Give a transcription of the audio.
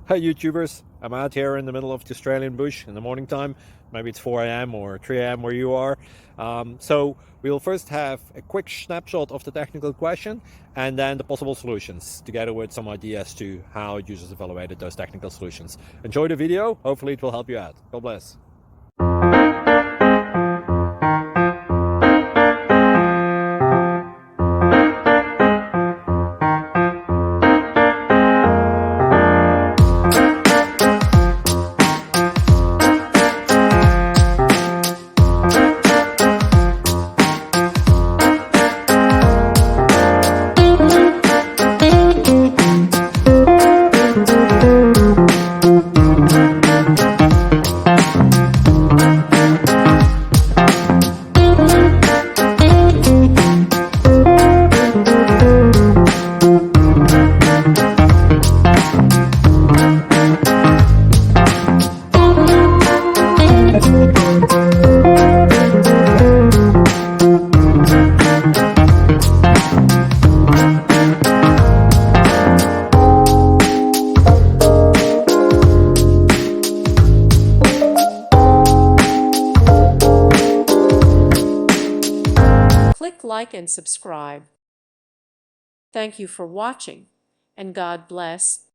Hey YouTubers, I'm out here in the middle of the Australian bush in the morning time. Maybe it's 4 a.m. or 3 a.m. where you are. So we'll first have a quick snapshot of the technical question and then the possible solutions, together with some ideas to how users evaluated those technical solutions. Enjoy the video, hopefully it will help you out. God bless. Click like and subscribe. Thank you for watching, and God bless.